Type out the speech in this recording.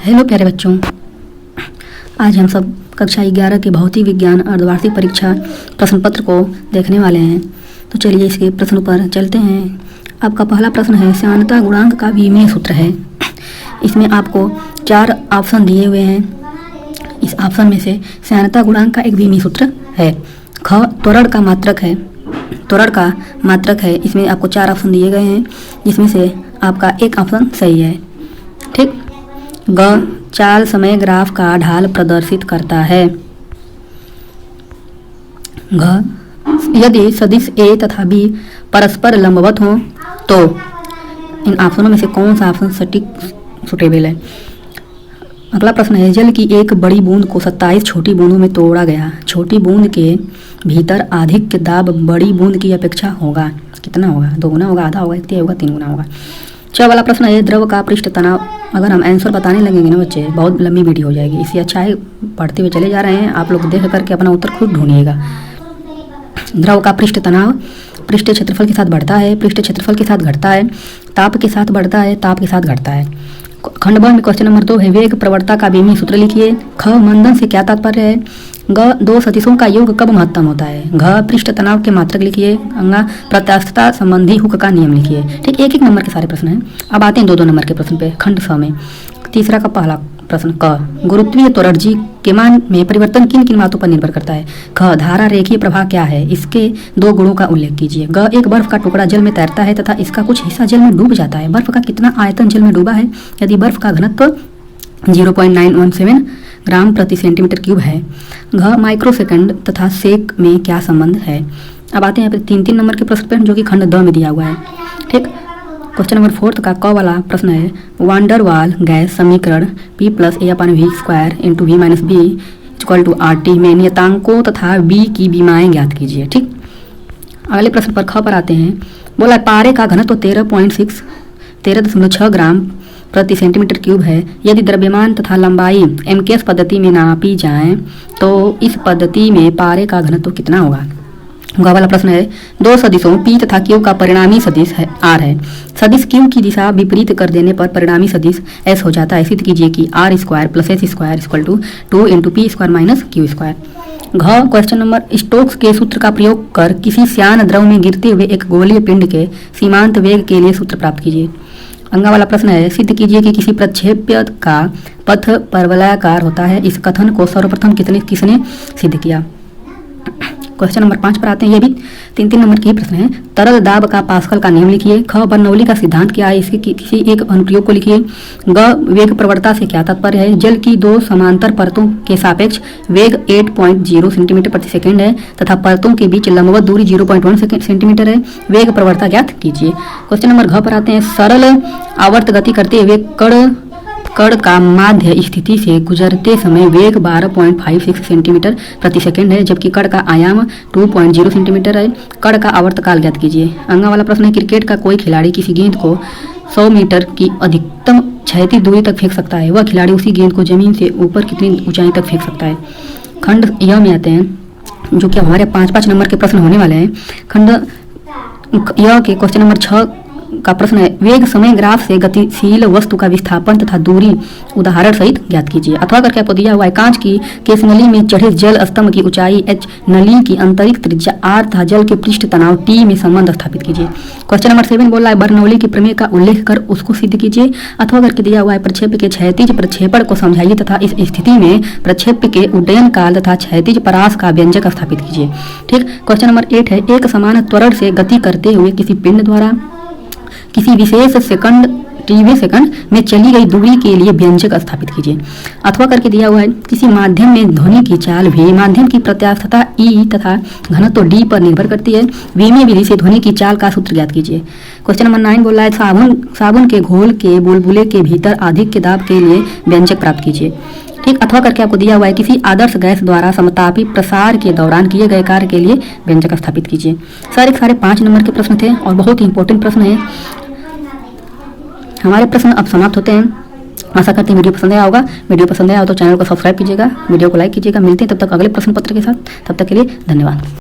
Hello प्यारे बच्चों, आज हम सब कक्षा 11 के भौतिक विज्ञान अर्धवार्षिक परीक्षा प्रश्न पत्र को देखने वाले हैं। तो चलिए इसके प्रश्न पर चलते हैं। आपका पहला प्रश्न है, श्यानता गुणांक का विमीय सूत्र है। इसमें आपको 4 ऑप्शन दिए हुए हैं। इस ऑप्शन में से श्यानता गुणांक का एक विमीय सूत्र है। ख त्वरण का मात्रक है। इसमें आपको 4 ऑप्शन दिए गए हैं, जिसमें से आपका एक ऑप्शन सही है। ठीक। ग चाल समय ग्राफ का ढाल प्रदर्शित करता है। घ यदि सदिश ए तथा बी परस्पर लंबवत हो तो इन ऑप्शनों में से कौन सा ऑप्शन सटीक सुटेबल है। अगला प्रश्न है, जल की एक बड़ी बूंद को 27 छोटी बूंदों में तोड़ा गया। छोटी बूंद के भीतर अधिक दाब बड़ी बूंद की अपेक्षा होगा। कितना होगा? 2 गुना होगा, आधा होगा, 1 होगा, 3 गुना होगा। 6 वाला प्रश्न है, द्रव का पृष्ठ तनाव। अगर हम आंसर बताने लगेंगे ना बच्चे, बहुत लंबी वीडियो हो जाएगी। इससे अच्छा है पढ़ते हुए चले जा रहे हैं, आप लोग देख करके अपना उत्तर खुद ढूंढिएगा। द्रव का पृष्ठ तनाव पृष्ठ क्षेत्रफल के साथ बढ़ता है, पृष्ठ क्षेत्रफल के साथ घटता है, ताप के साथ बढ़ता है, ताप के साथ घटता है। खंड ब में क्वेश्चन नंबर 2 है, वेग प्रवणता का विमीय सूत्र लिखिए। ख मंदन से क्या तात्पर्य है। ग 2 सदिशों का योग कब महत्तम होता है। घ पृष्ठ तनाव के मात्रक लिखिए। अंगा प्रत्यास्थता संबंधी हुक का नियम लिखिए। ठीक, 1-1 नंबर के सारे प्रश्न हैं। अब आते हैं 2-2 नंबर के प्रश्न पे। खंड स में तीसरा का पहला प्रश्न, क गुरुत्वीय त्वरण जी के मान में परिवर्तन किन किन बातों पर निर्भर करता है। ख धारा रेखीय प्रवाह क्या है, इसके 2 गुणों का उल्लेख कीजिए। ग एक बर्फ का टुकड़ा जल में तैरता है तथा इसका कुछ हिस्सा जल में डूब जाता है। बर्फ का कितना आयतन जल में डूबा है यदि बर्फ का घनत्व 0.917 ग्राम प्रति सेंटीमीटर क्यूब है। घ माइक्रोसेकंड तथा सेक में क्या संबंध है। अब आते हैं 3-3 नंबर के प्रश्न पर, जो कि खंड द में दिया हुआ है। ठीक, क्वेश्चन नंबर 4 का क वाला प्रश्न है, वांडर वाल गैस समीकरण P + A/V² × V - B = RT में नियतांकों तथा B की बीमाएं ज्ञात कीजिए। ठीक, अगले प्रश्न पर ख पर आते हैं। बोला पारे का घनत्व 13.6 ग्राम प्रति सेंटीमीटर क्यूब है। यदि द्रव्यमान तथा लंबाई MKS पद्धति में नापी जाए तो इस पद्धति में पारे का घनत्व कितना होगा। ग वाला प्रश्न है, 2 सदिशों P तथा Q का परिणामी सदिश है R है। सदिश Q की दिशा विपरीत कर देने पर परिणामी सदिश S हो जाता है। सिद्ध कीजिए कि R² + S² = 2 × P² - Q²। घ क्वेश्चन नंबर, स्टोक्स के सूत्र का प्रयोग कर किसी श्यान द्रव में गिरते हुए एक गोलीय पिंड के सीमांत वेग के लिए सूत्र प्राप्त कीजिए। अंगा वाला प्रश्न है, सिद्ध कीजिए कि किसी प्रक्षेप्य का पथ परवलयाकार होता है। इस कथन को सर्वप्रथम किसने सिद्ध किया। क्वेश्चन नंबर 5 पर आते हैं। ये भी 3-3 नंबर के ही प्रश्न है। तरल दाब का पास्कल का नियम लिखिए। ख बर्नौली का सिद्धांत क्या है, इसके किसी एक अनुप्रयोग को लिखिए। ग वेग प्रवणता से क्या तात्पर्य है। जल की 2 समांतर परतों के सापेक्ष वेग 8.0 सेंटीमीटर प्रति सेकंड है तथा परतों के बीच लंबवत दूरी 0.1 सेंटीमीटर है। वेग प्रवणता ज्ञात कीजिए। क्वेश्चन नंबर घ पर आते हैं। सरल आवर्त गति करते हुए कण का माध्य स्थिति से गुजरते समय वेग 12.56 सेंटीमीटर प्रति सेकंड है, जबकि कण का आयाम 2.0 सेंटीमीटर है। कण का आवर्तकाल ज्ञात कीजिए। अंगा वाला प्रश्न है, क्रिकेट का कोई खिलाड़ी किसी गेंद को 100 मीटर की अधिकतम क्षैतिज दूरी तक फेंक सकता है। वह खिलाड़ी उसी गेंद को जमीन से ऊपर कितनी ऊंचाई तक फेंक सकता है। खंड य में आते हैं, जो कि हमारे 5-5 नंबर के प्रश्न होने वाले हैं। खंड य के क्वेश्चन नंबर 6 का प्रश्न है, वेग समय ग्राफ से गतिशील वस्तु का विस्थापन तथा दूरी उदाहरण सहित ज्ञात कीजिए। अथवा करके आपको दिया हुआ है, कांच की केस नली में चढ़े जल स्तंभ की ऊंचाई h, नली की आंतरिक त्रिज्या r तथा जल के पृष्ठ तनाव T में संबंध स्थापित कीजिए। क्वेश्चन नंबर 7 बोल रहा है, बर्नौली की प्रमेय का उल्लेख कर उसको सिद्ध कीजिए। अथवा करके दिया हुआ है, प्रक्षेप्य के क्षैतिज प्रक्षेपण को समझाइए तथा इस स्थिति में प्रक्षेप्य के उड्डयन काल तथा क्षैतिज परास का व्यंजक स्थापित कीजिए। ठीक, क्वेश्चन नंबर 8 है, एक समान त्वरण से गति करते हुए किसी पिंड द्वारा किसी विशेष सेकंड में चली गई दूरी के लिए व्यंजक स्थापित कीजिए। अथवा करके दिया हुआ है, किसी माध्यम में ध्वनि की चाल भी माध्यम की प्रत्यास्थता E तथा घनत्व D पर निर्भर करती है। विमीय विधि से ध्वनि की चाल का सूत्र ज्ञात कीजिए। क्वेश्चन नंबर 9 बोल रहा है, साबुन के घोल के बुलबुले के भीतर अधिक के दाब के लिए व्यंजक प्राप्त कीजिए। ठीक, अथवा करके आपको दिया हुआ है, किसी आदर्श गैस द्वारा समतापी प्रसार के दौरान किए गए कार्य के लिए व्यंजक स्थापित कीजिए। सारे 5 नंबर के प्रश्न थे और बहुत ही इंपॉर्टेंट प्रश्न है। हमारे प्रश्न अब समाप्त होते हैं। आशा करते हैं वीडियो पसंद आया होगा। वीडियो पसंद आया हो तो चैनल को सब्सक्राइब कीजिएगा, वीडियो को लाइक कीजिएगा। मिलते हैं तब तक अगले प्रश्न पत्र के साथ। तब तक के लिए धन्यवाद।